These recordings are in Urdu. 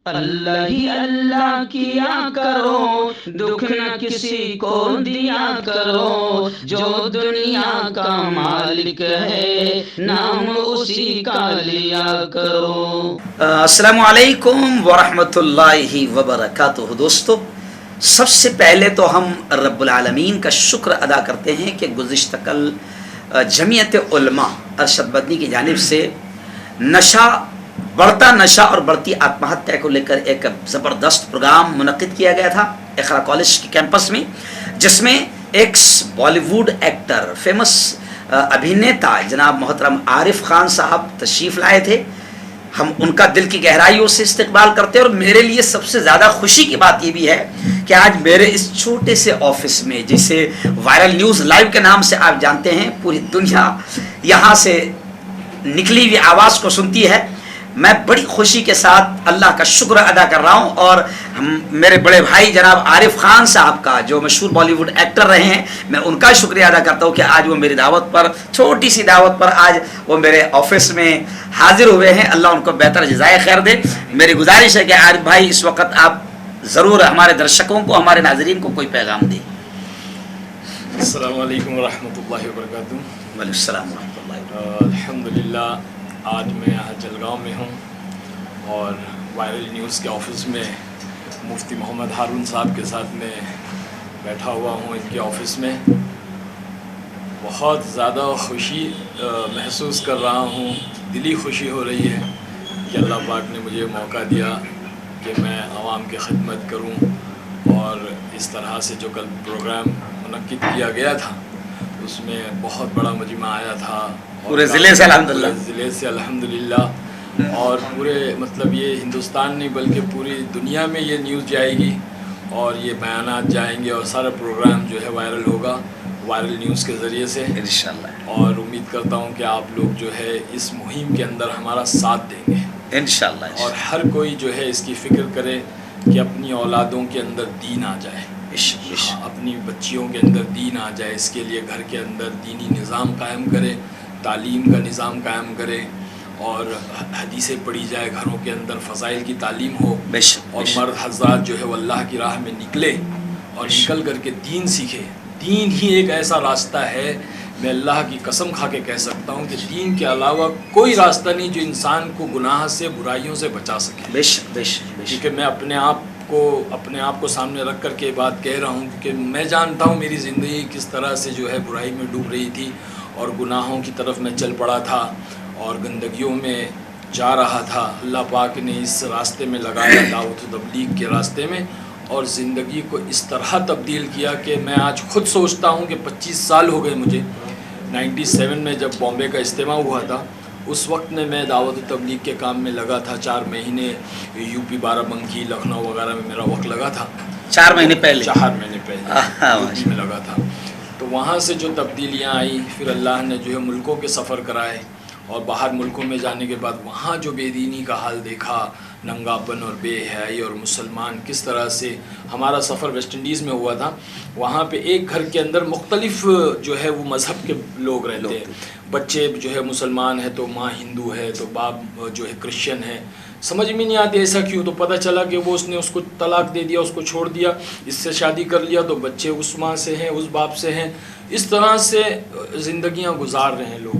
اللہ ہی اللہ کیا کرو، دکھ نہ کسی کو دیا کرو، جو دنیا کا مالک ہے نام اسی کا لیا کرو۔ السلام علیکم ورحمۃ اللہ وبرکاتہ۔ دوستو، سب سے پہلے تو ہم رب العالمین کا شکر ادا کرتے ہیں کہ گزشتہ کل جمعیت علماء ارشد مدنی کی جانب سے بڑھتا نشہ اور بڑھتی آتم ہتیا کو لے کر ایک زبردست پروگرام منعقد کیا گیا تھا اقرا کالج کے کیمپس میں، جس میں ایک بالی ووڈ ایکٹر، فیمس ابھینیتا جناب محترم عارف خان صاحب تشریف لائے تھے۔ ہم ان کا دل کی گہرائیوں سے استقبال کرتے ہیں، اور میرے لیے سب سے زیادہ خوشی کی بات یہ بھی ہے کہ آج میرے اس چھوٹے سے آفس میں، جسے وائرل نیوز لائیو کے نام سے آپ جانتے ہیں، پوری دنیا یہاں سے نکلی ہوئی آواز کو سنتی ہے، میں بڑی خوشی کے ساتھ اللہ کا شکر ادا کر رہا ہوں۔ اور میرے بڑے بھائی جناب عارف خان صاحب کا، جو مشہور بالی ووڈ ایکٹر رہے ہیں، میں ان کا شکریہ ادا کرتا ہوں کہ آج وہ میری دعوت پر، چھوٹی سی دعوت پر، آج وہ میرے آفس میں حاضر ہوئے ہیں۔ اللہ ان کو بہتر جزائے خیر دے۔ میری گزارش ہے کہ عارف بھائی اس وقت آپ ضرور ہمارے درشکوں کو، ہمارے ناظرین کو کوئی پیغام دیں۔ السلام علیکم ورحمۃ اللہ وبرکاتہ۔ وعلیکم السلام ورحمۃ اللہ۔ الحمدللہ، آج میں یہاں جلگاؤں میں ہوں اور وائرل نیوز کے آفس میں مفتی محمد ہارون صاحب کے ساتھ میں بیٹھا ہوا ہوں ان کے آفس میں۔ بہت زیادہ خوشی محسوس کر رہا ہوں، دلی خوشی ہو رہی ہے کہ اللہ پاک نے مجھے موقع دیا کہ میں عوام کی خدمت کروں، اور اس طرح سے جو کل پروگرام منعقد کیا گیا تھا اس میں بہت بڑا مجمع آیا تھا، پورے ضلع سے الحمدللہ، پورے ضلع سے الحمدللہ، اور پورے مطلب یہ ہندوستان نہیں بلکہ پوری دنیا میں یہ نیوز جائے گی اور یہ بیانات جائیں گے، اور سارا پروگرام جو ہے وائرل ہوگا وائرل نیوز کے ذریعے سے انشاءاللہ۔ اور امید کرتا ہوں کہ آپ لوگ جو ہے اس مہم کے اندر ہمارا ساتھ دیں گے، انشاءاللہ، اور ہر کوئی جو ہے اس کی فکر کرے کہ اپنی اولادوں کے اندر دین آ جائے، اپنی بچیوں کے اندر دین آ جائے۔ اس کے لیے گھر کے اندر دینی نظام قائم کرے، تعلیم کا نظام قائم کرے، اور حدیثیں پڑھی جائے، گھروں کے اندر فضائل کی تعلیم ہو، اور مرد حضرات جو ہے وہ اللہ کی راہ میں نکلے اور نکل کر کے دین سیکھے۔ دین ہی ایک ایسا راستہ ہے، میں اللہ کی قسم کھا کے کہہ سکتا ہوں کہ دین کے علاوہ کوئی راستہ نہیں جو انسان کو گناہ سے، برائیوں سے بچا سکے۔ بے شک بے شک، کیونکہ میں اپنے آپ کو سامنے رکھ کر کے یہ بات کہہ رہا ہوں کہ میں جانتا ہوں میری زندگی کس طرح سے جو ہے برائی میں ڈوب رہی تھی، اور گناہوں کی طرف میں چل پڑا تھا اور گندگیوں میں جا رہا تھا۔ اللہ پاک نے اس راستے میں لگایا، دعوت و تبلیغ کے راستے میں، اور زندگی کو اس طرح تبدیل کیا کہ میں آج خود سوچتا ہوں کہ 25 سال ہو گئے مجھے۔ 97 میں جب بامبے کا اجتماع ہوا تھا، اس وقت میں دعوت و تبلیغ کے کام میں لگا تھا۔ 4 مہینے یو پی، بارہ بنکی، لکھنؤ وغیرہ میں میرا وقت لگا تھا۔ 4 مہینے پہلے 4 مہینے پہلے یو پی میں لگا تھا۔ تو وہاں سے جو تبدیلیاں آئیں، پھر اللہ نے جو ہے ملکوں کے سفر کرائے، اور باہر ملکوں میں جانے کے بعد وہاں جو بے دینی کا حال دیکھا، ننگاپن اور بے حیائی، اور مسلمان کس طرح سے، ہمارا سفر ویسٹ انڈیز میں ہوا تھا، وہاں پہ ایک گھر کے اندر مختلف جو ہے وہ مذہب کے لوگ رہتے ہیں۔ بچے جو ہے مسلمان ہے تو ماں ہندو ہے تو باپ جو ہے کرسچن ہے، سمجھ میں نہیں آتی ایسا کیوں۔ تو پتہ چلا کہ وہ اس نے اس کو طلاق دے دیا، اس کو چھوڑ دیا، اس سے شادی کر لیا تو بچے اس ماں سے ہیں، اس باپ سے ہیں۔ اس طرح سے زندگیاں گزار رہے ہیں لوگ۔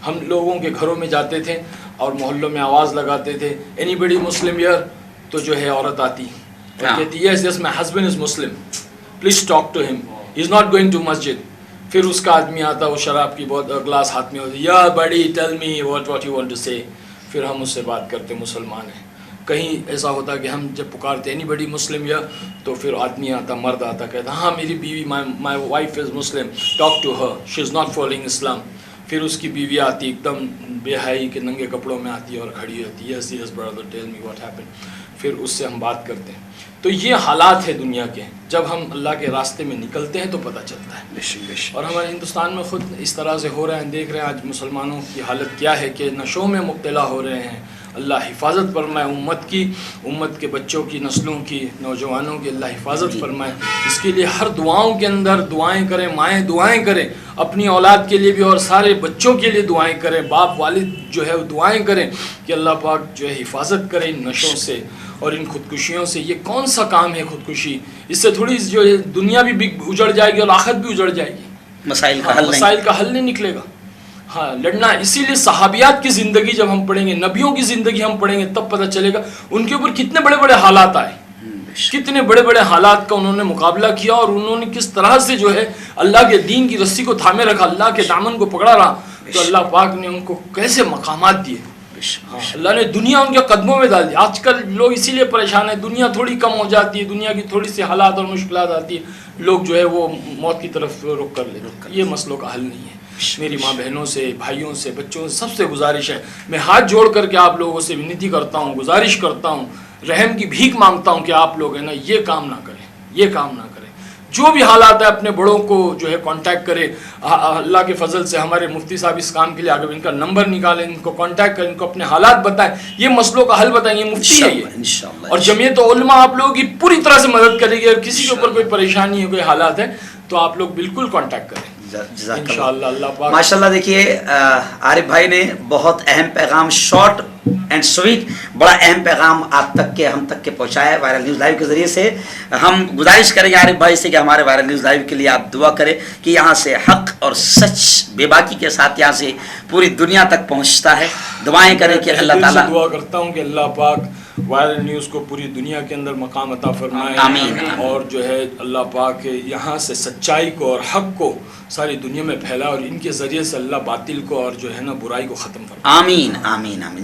ہم لوگوں کے گھروں میں جاتے تھے اور محلوں میں آواز لگاتے تھے، اینی بڈی مسلم ہیئر، تو جو ہے عورت آتی اور کہتی yes yes my husband is Muslim, please talk to him, he is not going to مسجد۔ پھر اس کا آدمی آتا، وہ شراب کی بہت گلاس ہاتھ میں ہوتی، یا بڑی tell me what you want to سے۔ پھر ہم اس سے بات کرتے، مسلمان ہیں۔ کہیں ایسا ہوتا کہ ہم جب پکارتے اینی بڈی مسلم یا، تو پھر آدمی آتا، مرد آتا، کہتا ہاں میری بیوی، my wife is Muslim, talk to her, she is not following Islam. پھر اس کی بیوی آتی ایک دم بے حیائی کے ننگے کپڑوں میں آتی ہے اور کھڑی ہوتی ہے، یس یس برادر ٹیل می واٹ ہیپن۔ پھر اس سے ہم بات کرتے ہیں۔ تو یہ حالات ہے دنیا کے، جب ہم اللہ کے راستے میں نکلتے ہیں تو پتہ چلتا ہے۔ اور ہمارے ہندوستان میں خود اس طرح سے ہو رہے ہیں، دیکھ رہے ہیں آج مسلمانوں کی حالت کیا ہے، کہ نشوں میں مبتلا ہو رہے ہیں، اللہ حفاظت فرمائے امت کے بچوں کی، نسلوں کی، نوجوانوں کی اللہ حفاظت فرمائے. اس کے لیے ہر دعاؤں کے اندر دعائیں کریں، مائیں دعائیں کریں اپنی اولاد کے لیے بھی اور سارے بچوں کے لیے دعائیں کریں، باپ والد جو ہے دعائیں کریں کہ اللہ پاک جو ہے حفاظت کرے ان نشوں سے اور ان خودکشیوں سے. یہ کون سا کام ہے خودکشی؟ اس سے تھوڑی جو ہے دنیا بھی اجڑ جائے گی اور آخرت بھی اجڑ جائے گی. مسائل کا حل نہیں نکلے گا. ہاں لڑنا. اسی لیے صحابیات کی زندگی جب ہم پڑھیں گے، نبیوں کی زندگی ہم پڑھیں گے، تب پتہ چلے گا ان کے اوپر کتنے بڑے بڑے حالات آئے، کتنے بڑے بڑے حالات کا انہوں نے مقابلہ کیا اور انہوں نے کس طرح سے جو ہے اللہ کے دین کی رسی کو تھامے رکھا، اللہ کے دامن کو پکڑا رہا. تو اللہ پاک نے ان کو کیسے مقامات دیے. اللہ نے دنیا ان کے قدموں میں ڈال دی. آج کل لوگ اسی لیے پریشان ہیں، دنیا تھوڑی کم ہو جاتی ہے، دنیا کی تھوڑی سی حالات اور مشکلات آتی ہے، لوگ جو ہے وہ موت کی طرف رخ کر لیتے. یہ مسئلوں کا حل نہیں ہے. میری ماں بہنوں سے، بھائیوں سے، بچوں سے سب سے گزارش ہے، میں ہاتھ جوڑ کر کے آپ لوگوں سے ونتی کرتا ہوں، گزارش کرتا ہوں، رحم کی بھیک مانگتا ہوں کہ آپ لوگ ہیں نا یہ کام نہ کریں، یہ کام نہ کریں. جو بھی حالات ہے اپنے بڑوں کو جو ہے کانٹیکٹ کرے. اللہ کے فضل سے ہمارے مفتی صاحب اس کام کے لیے آگے، ان کا نمبر نکالیں، ان کو کانٹیکٹ کریں، ان کو اپنے حالات بتائیں، یہ مسئلوں کا حل بتائیں. یہ مفتی ہے یہ، اور جمعیت علماء آپ لوگوں کی پوری طرح سے مدد کرے گی. اگر کسی کے اوپر کوئی پریشانی ہے، کوئی حالات ہے تو آپ لوگ بالکل کانٹیکٹ کریں انشاءاللہ. اللہ پاک ماشاءاللہ. دیکھیے عارف بھائی نے بہت اہم پیغام، شارٹ اینڈ سویٹ، بڑا اہم پیغام آپ تک کے، ہم تک کے پہنچایا ہے وائرل نیوز لائیو کے ذریعے سے. ہم گزارش کریں گے عارف بھائی سے کہ ہمارے وائرل نیوز لائیو کے لیے آپ دعا کریں کہ یہاں سے حق اور سچ بے باکی کے ساتھ یہاں سے پوری دنیا تک پہنچتا ہے. دعائیں کریں کہ اللہ تعالیٰ، دعا کرتا ہوں کہ اللہ پاک وائرل نیوز کو پوری دنیا کے اندر مقام عطا فرمائے. آمین. اور جو ہے اللہ پاک یہاں سے سچائی کو اور حق کو ساری دنیا میں پھیلا اور ان کے ذریعے سے اللہ باطل کو اور جو ہے نا برائی کو ختم فرمائے. آمین آمین آمین.